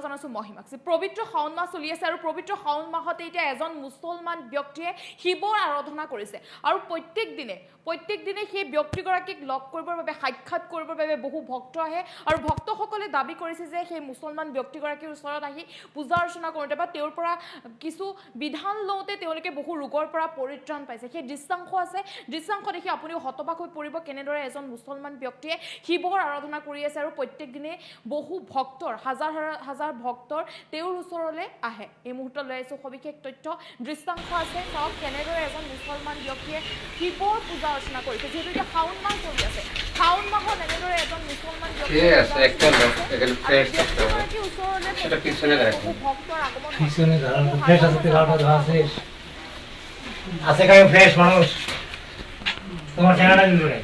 জনাইছোঁ মহিমাক পবিত্ৰ শাওণ মাহ চলি আছে আৰু পবিত্ৰ শাওণ মাহতে এতিয়া এজন মুছলমান ব্যক্তিয়ে শিৱৰ আৰাধনা কৰিছে আৰু প্ৰত্যেক দিনে সেই ব্যক্তিগৰাকীক লগ কৰিবৰ বাবে সাক্ষাৎ কৰিবৰ বাবে বহু ভক্ত আহে আৰু ভক্তসকলে দাবী কৰিছে যে সেই মুছলমান ব্যক্তিগৰাকীৰ ওচৰত আহি পূজা অৰ্চনা কৰোঁতে বা তেওঁৰ পৰা কিছু বিধান লওঁতে তেওঁলোকে বহু ৰোগৰ পৰা পৰিত্ৰাণ পাইছে সেই দৃশ্যাংশ আছে দৃশ্যাংশ দেখি আপুনিও হতবাক হৈ পৰিব কেনেদৰে এজন মুছলমান ব্যক্তিয়ে শিৱৰ আৰাধনা কৰি আছে আৰু প্ৰত্যেক দিনে বহু ভক্তৰ হাজাৰ ভক্তৰ তেওঁৰ ওচৰলৈ আহে এই মুহূৰ্তত লৈ আহিছোঁ সবিশেষ তথ্য দৃশ্যাংশ আছে চাওক কেনেদৰে এজন মুছলমান ব্যক্তিয়ে শিৱৰ পূজা অৰ্চনা কৰিছে যিহেতু এতিয়া শাওণ মাহ চলি আছে শাওণ মাহত এনেদৰে এজন মুছলমান ব্যক্তিয়ে বহু ভক্তৰ আগমন আছে কাই ফ্ৰেশ মানুষ তোমাৰ চেহাৰা দিলো ৰে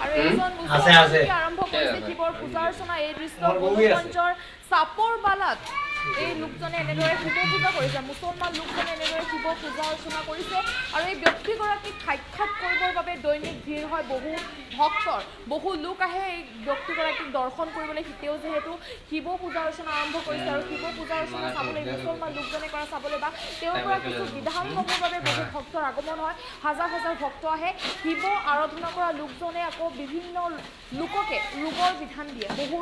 আৰু এজন মুছলমান আৰম্ভ কৰিছে শিৱৰ পূজা অৰ্চনা এই দৃশ্য মঞ্চৰ চাপৰ বালাত এই লোকজনে এনেদৰে শিৱ পূজা কৰিছে মুছলমান লোকজনে এনেদৰে শিৱ পূজা অৰ্চনা কৰিছে আৰু এই ব্যক্তিগৰাকীক সাক্ষাৎ কৰিবৰ বাবে দৈনিক ভিৰ হয় বহু ভক্তৰ বহু লোক আহে এই ব্যক্তিগৰাকীক দৰ্শন কৰিবলৈ তেওঁ যিহেতু শিৱ পূজা অৰ্চনা আৰম্ভ কৰিছে আৰু শিৱ পূজা অৰ্চনা চাবলৈ মুছলমান লোকজনে কৰা চাবলৈ বা তেওঁৰ পৰা কিছু বিধান ল'বৰ বাবে বহু ভক্তৰ আগমন হয় হাজাৰ ভক্ত আহে শিৱ আৰাধনা কৰা লোকজনে আকৌ বিভিন্ন লোককে ৰোগৰ বিধান দিয়ে বহু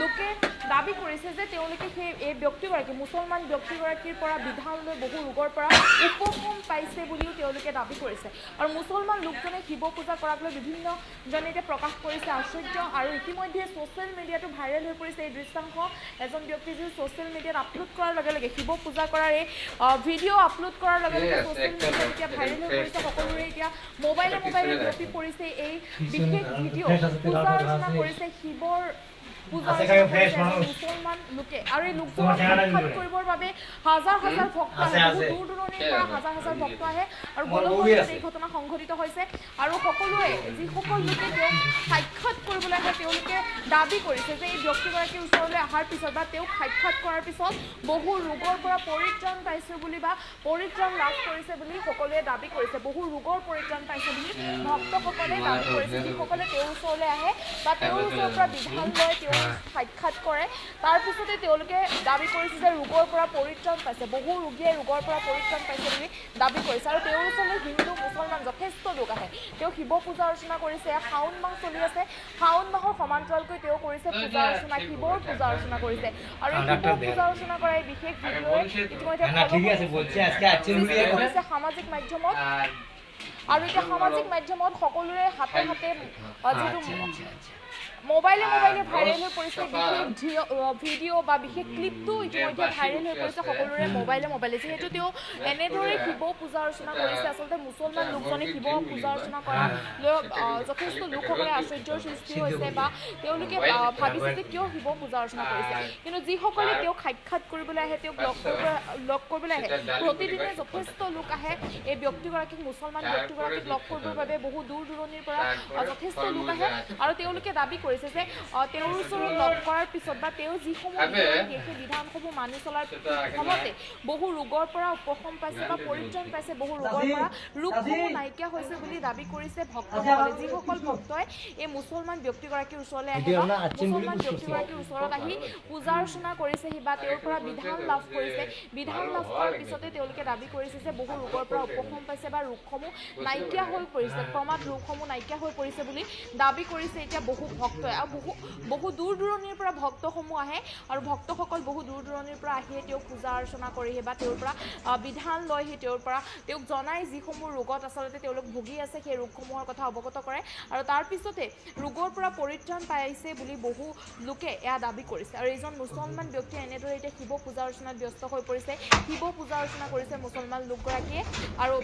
লোকে দাবী কৰিছে যে তেওঁলোকে সেই এই ব্যক্তিগৰাকী মুছলমান ব্যক্তিগৰাকীৰ পৰা বিধান লৈ বহু ৰোগৰ পৰা উপশম পাইছে বুলিও তেওঁলোকে দাবী কৰিছে আৰু মুছলমান লোকজনে শিৱ পূজা কৰাক লৈ বিভিন্নজনে এতিয়া প্ৰকাশ কৰিছে আশ্চৰ্য আৰু ইতিমধ্যে ছ'চিয়েল মিডিয়াটো ভাইৰেল হৈ পৰিছে এই দৃশ্যাংশ এজন ব্যক্তি যি ছ'চিয়েল মিডিয়াত আপলোড কৰাৰ লগে লগে শিৱ পূজা কৰাৰ এই ভিডিঅ' আপলোড কৰাৰ লগে লগে ছ'চিয়েল মিডিয়াত এতিয়া ভাইৰেল হৈ পৰিছে সকলোৰে এতিয়া মোবাইলে বিয়পি পৰিছে এই বিশেষ ভিডিঅ' পূজা অৰ্চনা কৰিছে শিৱৰ মুছলমান লোকে আৰু এই লোকজনক সাক্ষাৎ কৰিবৰ বাবে হাজাৰ ভক্ত আহে বহু দূৰ দূৰণিৰ পৰা হাজাৰ ভক্ত আহে আৰু বলবৎ এই ঘটনা সংঘটিত হৈছে আৰু সকলোৱে যিসকল লোকে তেওঁক সাক্ষাৎ কৰিবলৈ আহে তেওঁলোকে দাবী কৰিছে যে এই ব্যক্তিগৰাকীৰ ওচৰলৈ অহাৰ পিছত বা তেওঁক সাক্ষাৎ কৰাৰ পিছত বহু ৰোগৰ পৰা পৰিত্ৰাণ পাইছে বুলি বা পৰিত্ৰাণ লাভ কৰিছে বুলি সকলোৱে দাবী কৰিছে বহু ৰোগৰ পৰিত্ৰাণ পাইছে বুলি ভক্তসকলে দাবী কৰিছে যিসকলে তেওঁৰ ওচৰলৈ আহে বা তেওঁৰ ওচৰৰ পৰা বিধান লয় তেওঁ সাক্ষাৎ কৰে তাৰপিছতে তেওঁলোকে দাবী কৰিছে যে ৰোগৰ পৰা পৰিত্ৰাণ পাইছে বহু ৰোগীয়ে ৰোগৰ পৰা পৰিত্ৰাণ পাইছে বুলি দাবী কৰিছে আৰু তেওঁৰ ওচৰলৈ হিন্দু মুছলমান যথেষ্ট লোক আহে তেওঁ শিৱ পূজা অৰ্চনা কৰিছে শাওণ মাহ চলি আছে শাওণ মাহৰ সমান্তৰালকৈ তেওঁ কৰিছে পূজা অৰ্চনা শিৱৰ পূজা অৰ্চনা কৰিছে আৰু এই শিৱ পূজা অৰ্চনা কৰা এই বিশেষ ভিডিঅ'ই ইতিমধ্যে সামাজিক মাধ্যমত আৰু এতিয়া সামাজিক মাধ্যমত সকলোৰে হাতে যিহেতু মোবাইলে ভাইৰেল হৈ পৰিছে বিশেষ ভিডিঅ' বা বিশেষ ক্লিপটো ইতিমধ্যে ভাইৰেল হৈ পৰিছে সকলোৰে মোবাইলে যিহেতু তেওঁ এনেদৰে শিৱ পূজা অৰ্চনা কৰিছে আচলতে মুছলমান লোকজনে শিৱ পূজা অৰ্চনা কৰা লৈ যথেষ্ট লোকসকলে আশ্চৰ্যৰ সৃষ্টি হৈছে বা তেওঁলোকে ভাবিছে যে কিয় শিৱ পূজা অৰ্চনা কৰিছে কিন্তু যিসকলে তেওঁক সাক্ষাৎ কৰিবলৈ আহে তেওঁক লগ কৰিবলৈ আহে প্ৰতিদিনে যথেষ্ট লোক আহে এই ব্যক্তিগৰাকীক মুছলমান ব্যক্তিগৰাকীক লগ কৰিবৰ বাবে বহু দূৰ দূৰণিৰ পৰা যথেষ্ট লোক আহে আৰু তেওঁলোকে দাবী কৰিছে যে তেওঁৰ ওচৰত লগ কৰাৰ পিছত বা তেওঁ যিসমূহ সেই বিধানসমূহ মানি চলাৰ ফলতে বহু ৰোগৰ পৰা উপশম পাইছে বা পৰিত্ৰাণ পাইছে বহু ৰোগৰ পৰা ৰোগসমূহ নাইকিয়া হৈছে বুলি দাবী কৰিছে ভক্তসকলে যিসকল ভক্তই এই মুছলমান ব্যক্তিগৰাকীৰ ওচৰলৈ আহে বা মুছলমান ব্যক্তিগৰাকীৰ ওচৰত আহি পূজা অৰ্চনা কৰিছেহি বা তেওঁৰ পৰা বিধান লাভ কৰিছে বিধান লাভ কৰাৰ পিছতে তেওঁলোকে দাবী কৰিছে যে বহু ৰোগৰ পৰা উপশম পাইছে বা ৰোগসমূহ নাইকিয়া হৈ পৰিছে ক্ৰমাৎ ৰোগসমূহ নাইকিয়া হৈ পৰিছে বুলি দাবী কৰিছে এতিয়া বহু ভক্তই আৰু বহু দূৰ দূৰণিৰ পৰা ভক্তসমূহ আহে আৰু ভক্তসকল বহু দূৰ দূৰণিৰ পৰা আহি তেওঁক পূজা অৰ্চনা কৰিহে বা তেওঁৰ পৰা বিধান লয়হি তেওঁৰ পৰা তেওঁক জনাই যিসমূহ ৰোগত আচলতে তেওঁলোক ভুগি আছে সেই ৰোগসমূহৰ কথা অৱগত কৰে আৰু তাৰপিছতে ৰোগৰ পৰা পৰিত্ৰাণ পাইছে বুলি বহু লোকে এয়া দাবী কৰিছে আৰু এইজন মুছলমান ব্যক্তিয়ে এনেদৰে এতিয়া শিৱ পূজা অৰ্চনাত ব্যস্ত হৈ পৰিছে শিৱ পূজা অৰ্চনা কৰিছে মুছলমান লোকগৰাকীয়ে আৰু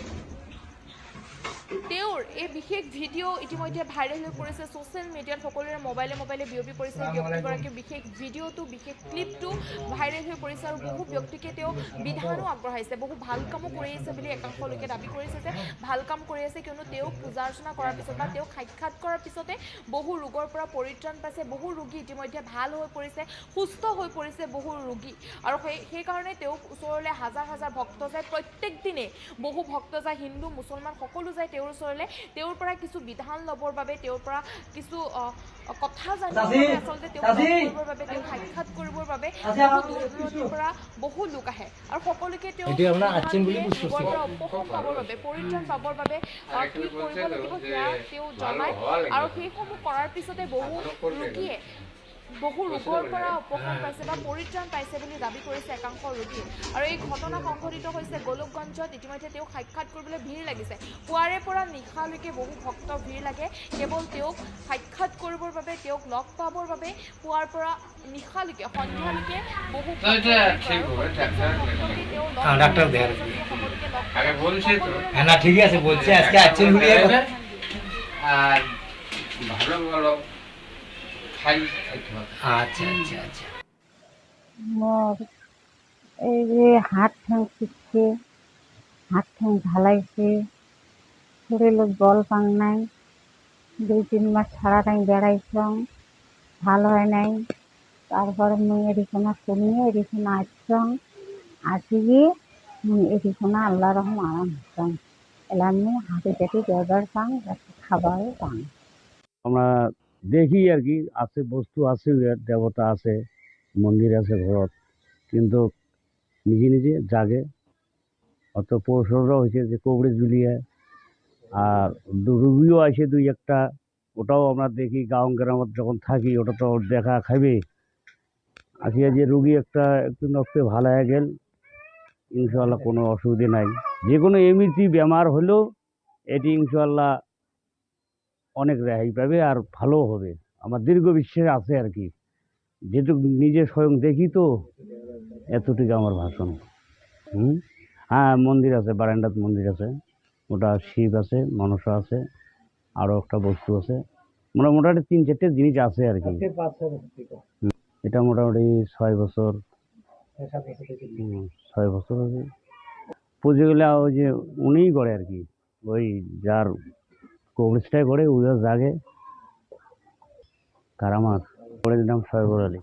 তেওঁৰ এই বিশেষ ভিডিঅ' ইতিমধ্যে ভাইৰেল হৈ পৰিছে ছ'চিয়েল মিডিয়াত সকলোৰে মোবাইলে বিয়পি পৰিছে ব্যক্তিগৰাকীৰ বিশেষ ভিডিঅ'টো বিশেষ ক্লিপটো ভাইৰেল হৈ পৰিছে আৰু বহু ব্যক্তিকে তেওঁ বিধানো আগবঢ়াইছে বহু ভাল কামো কৰি আছে বুলি একাংশ লোকে দাবী কৰিছে যে ভাল কাম কৰি আছে কিয়নো তেওঁ পূজা অৰ্চনা কৰাৰ পিছত বা তেওঁক সাক্ষাৎ কৰাৰ পিছতে বহু ৰোগৰ পৰা পৰিত্ৰাণ পাইছে বহু ৰোগী ইতিমধ্যে ভাল হৈ পৰিছে সুস্থ হৈ পৰিছে বহু ৰোগী আৰু সেইকাৰণে তেওঁক ওচৰলৈ হাজাৰ ভক্ত যায় প্ৰত্যেক দিনে বহু ভক্ত যায় হিন্দু মুছলমান সকলো যায় তেওঁৰ ওচৰলৈ, তেওঁৰ পৰা কিছু বিধান ল'বৰ বাবে, তেওঁৰ পৰা কিছু কথা জানিবৰ চাচি, বাবে, আচলতে তেওঁক লগ চাচি। কৰিবৰ বাবে, তেওঁক সাক্ষাৎ কৰিবৰ বাবে চাচি, বহু আমাৰ দূৰ দূৰণিৰ পৰা বহু লোক আহে আৰু সকলোকে তেওঁ এতিয়া আপোনাৰ বিধান আৰ্টচেন বুলি দিয়ে, বুজি ৰোগৰ পৰা পাইছে। উপশম পাবৰ বাবে, পৰিত্ৰাণ পাবৰ বাবে কি কৰিব লাগিব সেয়া তেওঁ জনায় আৰু সেইসমূহ কৰাৰ পিছতে বহু ৰোগীয়ে বহু ৰোগৰ পৰা উপশম পাইছে বা পৰিত্ৰাণ পাইছে বুলি দাবী কৰিছে একাংশ ৰোগীয়ে। আৰু এই ঘটনা সংঘটিত হৈছে গোলোকগঞ্জত। ইতিমধ্যে তেওঁক সাক্ষাৎ কৰিবলৈ ভিৰ লাগিছে। পুৱাৰে পৰা নিশালৈকে বহু ভক্ত ভিৰ লাগে কেৱল তেওঁক সাক্ষাৎ কৰিবৰ বাবে, তেওঁক লগ পাবৰ বাবে। পুৱাৰ পৰা নিশালৈকে, সন্ধিয়ালৈকে বহু ডাক্তার দেখার হ্যাঁ না ঠিকই আছে বলছে আজকে আছেন বলে আর ভালো ভালো খাই খাইতে হবে। আচ্ছা আচ্ছা আচ্ছা মোর এই যে হাত ঠ্যাং শিখছে, হাত ঠ্যাং ঢালাইছে, শরীরে বল পাং নাই, 2-3 মাস ছাড়া টাইম বেড়াইছং, ভালো হয় নাই। তারপরে মুই এদিকনা শুনিয়ে এদিকনা আসছং, আসিয়ে মুই এদিকনা আল্লাহ রহম আরাম হচ্ছং। এলাম মুই হাতে পেটে দেবার পাং, খাবারও পাং। আমরা দেখি আর কি আছে, বস্তু আছে, দেবতা আছে, মন্দির আছে ঘরত, কিন্তু নিজে নিজে জাগে। অত পৌরসভাও হয়েছে যে কবরে ঝুলিয়ে, আর রুগীও আসে 2-1টা, ওটাও আমরা দেখি। গাঁও গ্রামত যখন থাকি ওটা তো দেখা খাইবে। আসিয়া যে রুগী একটু নকতে ভালো হয়ে গেল, ইনশাল্লাহ কোনো অসুবিধে নাই। যে কোনো এমনিতে বেমার হলেও এটি ইনশাল্লাহ অনেক রেহাই পাবে আর ভালো হবে। আমার দীর্ঘ বিশ্বাস আছে আর কি, যেটুকু নিজে স্বয়ং দেখি তো, এতটুকু আমার ভাষণ। হ্যাঁ, মন্দির আছে, বারান্দাত মন্দির আছে, ওটা শিব আছে, মনসা আছে, আরও একটা বস্তু আছে, মোটামুটি 3-4টে জিনিস আছে আর কি। এটা মোটামুটি 6 বছর, 6 বছর হবে। পুজোগুলা ওই যে উনিই করে আর কি, ওই যার কবরিস্তায় করে, ওই জাগে কারামার, পরে দিলাম সয়বর আলী।